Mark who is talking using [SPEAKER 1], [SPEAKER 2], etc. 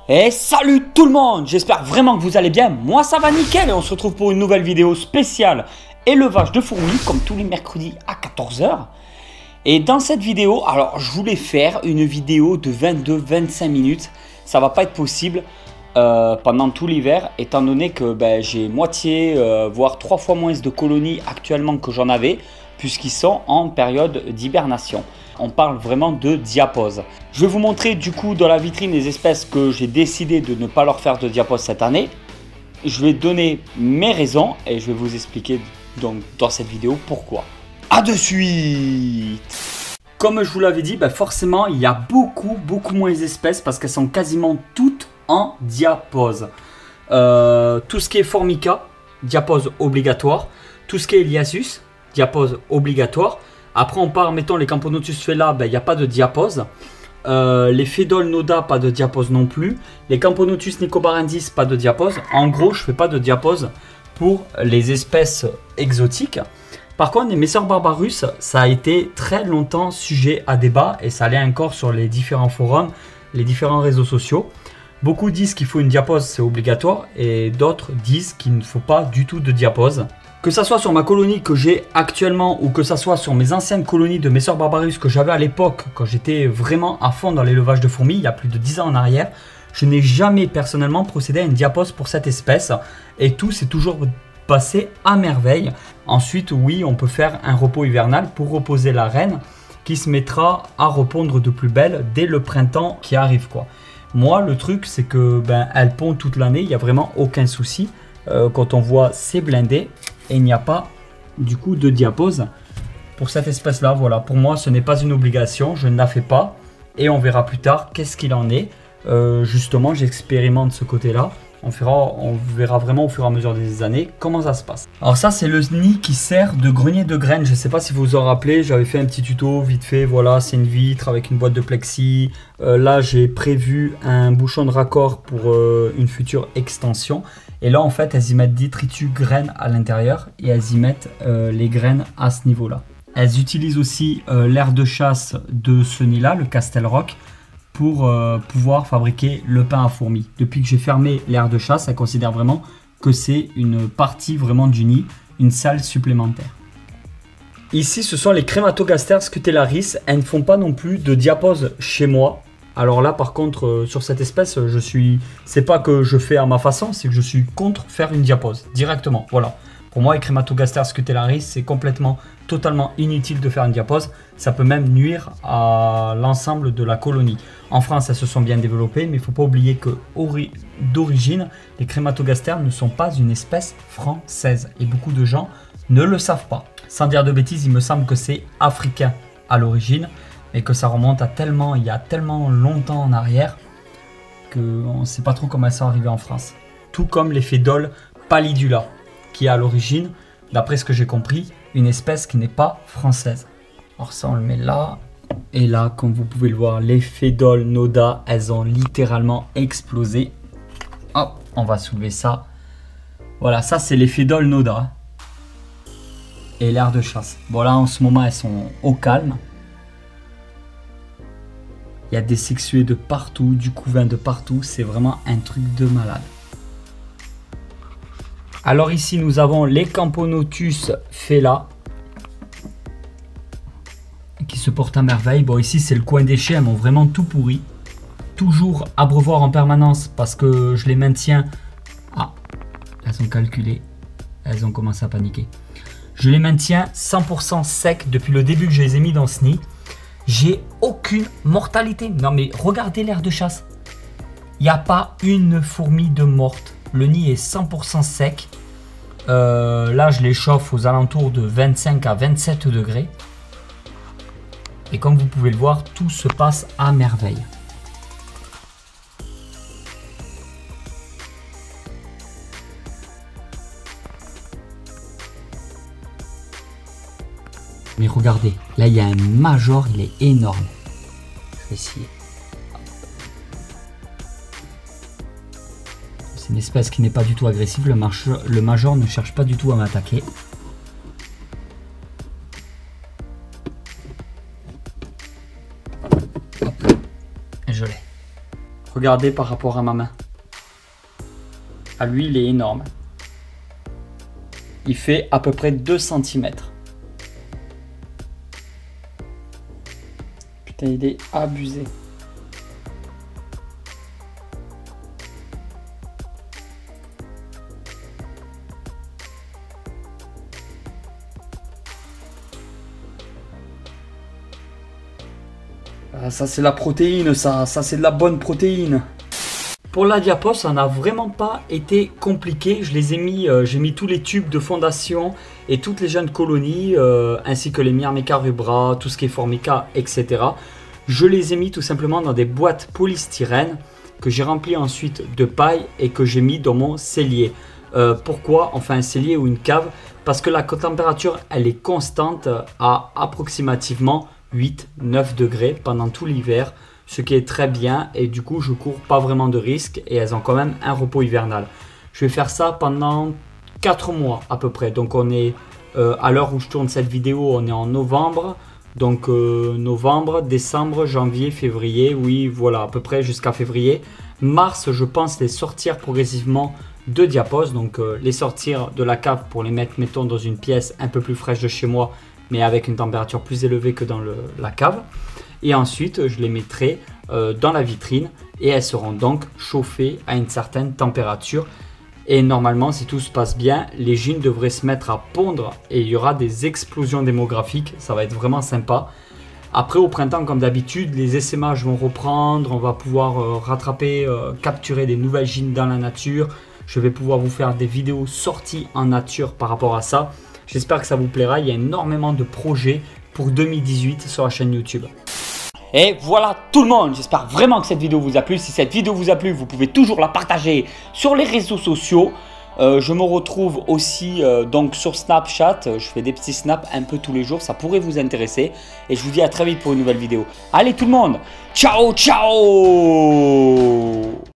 [SPEAKER 1] Et salut tout le monde, j'espère vraiment que vous allez bien, moi ça va nickel et on se retrouve pour une nouvelle vidéo spéciale élevage de fourmis comme tous les mercredis à 14 h. Et dans cette vidéo, alors je voulais faire une vidéo de 22-25 minutes, ça va pas être possible pendant tout l'hiver étant donné que j'ai moitié voire 3 fois moins de colonies actuellement que j'en avais puisqu'ils sont en période d'hibernation. On parle vraiment de diapause. Je vais vous montrer du coup dans la vitrine les espèces que j'ai décidé de ne pas leur faire de diapause cette année. Je vais donner mes raisons et je vais vous expliquer donc dans cette vidéo pourquoi. A de suite. Comme je vous l'avais dit, forcément il y a beaucoup moins d'espèces parce qu'elles sont quasiment toutes en diapause. Tout ce qui est Formica, diapause obligatoire. Tout ce qui est Eliasus, diapause obligatoire. Après on part, mettons les Camponotus Fela, il n'y a pas de diapause. Les Phédol Noda, pas de diapause non plus. Les Camponotus nicobarendis, pas de diapause. En gros, je fais pas de diapause pour les espèces exotiques. Par contre, les Messer Barbarus, ça a été très longtemps sujet à débat et ça allait encore sur les différents forums, les différents réseaux sociaux. Beaucoup disent qu'il faut une diapause, c'est obligatoire, et d'autres disent qu'il ne faut pas du tout de diapause. Que ça soit sur ma colonie que j'ai actuellement ou que ça soit sur mes anciennes colonies de Messer Barbarus que j'avais à l'époque quand j'étais vraiment à fond dans l'élevage de fourmis, il y a plus de 10 ans en arrière, je n'ai jamais personnellement procédé à une diapause pour cette espèce et tout s'est toujours passé à merveille. Ensuite, oui, on peut faire un repos hivernal pour reposer la reine qui se mettra à repondre de plus belle dès le printemps qui arrive quoi. Moi, le truc, c'est que elle pond toute l'année, il n'y a vraiment aucun souci. Quand on voit c'est blindé et il n'y a pas du coup de diapause pour cette espèce là. Voilà, pour moi ce n'est pas une obligation, je ne la fais pas et on verra plus tard qu'est-ce qu'il en est. Justement j'expérimente ce côté là, on verra vraiment au fur et à mesure des années comment ça se passe. Alors ça c'est le nid qui sert de grenier de graines, je ne sais pas si vous vous en rappelez, j'avais fait un petit tuto vite fait. Voilà, c'est une vitre avec une boîte de plexi. Là j'ai prévu un bouchon de raccord pour une future extension. Et là en fait elles y mettent détritus graines à l'intérieur et elles y mettent les graines à ce niveau là. Elles utilisent aussi l'air de chasse de ce nid là, le Castel Rock, pour pouvoir fabriquer le pain à fourmis. Depuis que j'ai fermé l'air de chasse, elles considèrent vraiment que c'est une partie vraiment du nid, une salle supplémentaire. Ici ce sont les Crématogaster scutellaris, elles ne font pas non plus de diapause chez moi. Alors là par contre sur cette espèce c'est pas que je fais à ma façon, c'est que je suis contre faire une diapause directement. Voilà, pour moi les Crématogaster scutellaris c'est totalement inutile de faire une diapose. Ça peut même nuire à l'ensemble de la colonie. En France elles se sont bien développées, mais il ne faut pas oublier que d'origine les Crématogaster ne sont pas une espèce française et beaucoup de gens ne le savent pas. Sans dire de bêtises, il me semble que c'est africain à l'origine et que ça remonte à il y a tellement longtemps en arrière qu'on ne sait pas trop comment elles sont arrivées en France. Tout comme les Phédol pallidula, qui est à l'origine, d'après ce que j'ai compris, une espèce qui n'est pas française. Alors ça on le met là, et là comme vous pouvez le voir, les Phédol Noda, elles ont littéralement explosé. Hop, on va soulever ça. Voilà, ça c'est les Phédol Noda. Et l'air de chasse. Bon là en ce moment elles sont au calme. Il y a des sexués de partout, du couvain de partout, c'est vraiment un truc de malade. Alors ici nous avons les Camponotus Fela qui se portent à merveille. Bon ici c'est le coin des chiens, elles m'ont vraiment tout pourri. Toujours abreuvoir en permanence parce que je les maintiens. Ah, elles ont calculé, elles ont commencé à paniquer. Je les maintiens 100% secs depuis le début que je les ai mis dans ce nid. J'ai aucune mortalité. Non mais regardez l'air de chasse. Il n'y a pas une fourmi de morte. Le nid est 100% sec. Là je les chauffe aux alentours de 25 à 27 degrés. Et comme vous pouvez le voir, tout se passe à merveille. Mais regardez, là il y a un major, il est énorme. Je vais essayer. C'est une espèce qui n'est pas du tout agressive, le major ne cherche pas du tout à m'attaquer. Je l'ai. Regardez par rapport à ma main. À lui, il est énorme. Il fait à peu près 2 cm. Putain, il est abusé. Ah, ça c'est la protéine, ça c'est de la bonne protéine. Pour la diapo, ça n'a vraiment pas été compliqué. Je les ai mis, j'ai mis tous les tubes de fondation et toutes les jeunes colonies, ainsi que les Myrmica rubra, tout ce qui est Formica, etc. Je les ai mis tout simplement dans des boîtes polystyrène que j'ai remplies ensuite de paille et que j'ai mis dans mon cellier. Pourquoi? Enfin un cellier ou une cave? Parce que la température, elle est constante à approximativement 8-9 degrés pendant tout l'hiver. Ce qui est très bien et du coup je cours pas vraiment de risque et elles ont quand même un repos hivernal. Je vais faire ça pendant 4 mois à peu près. Donc on est à l'heure où je tourne cette vidéo, on est en novembre. Donc novembre, décembre, janvier, février, oui voilà à peu près jusqu'à février. Mars je pense les sortir progressivement de diapos, donc les sortir de la cave pour les mettre mettons dans une pièce un peu plus fraîche de chez moi mais avec une température plus élevée que dans la cave. Et ensuite, je les mettrai dans la vitrine et elles seront donc chauffées à une certaine température. Et normalement, si tout se passe bien, les gînes devraient se mettre à pondre et il y aura des explosions démographiques. Ça va être vraiment sympa. Après, au printemps, comme d'habitude, les essaimages vont reprendre. On va pouvoir rattraper, capturer des nouvelles gînes dans la nature. Je vais pouvoir vous faire des vidéos sorties en nature par rapport à ça. J'espère que ça vous plaira. Il y a énormément de projets pour 2018 sur la chaîne YouTube. Et voilà tout le monde, j'espère vraiment que cette vidéo vous a plu. Si cette vidéo vous a plu, vous pouvez toujours la partager sur les réseaux sociaux. Je me retrouve aussi donc sur Snapchat. Je fais des petits snaps un peu tous les jours, ça pourrait vous intéresser. Et je vous dis à très vite pour une nouvelle vidéo. Allez tout le monde, ciao ciao.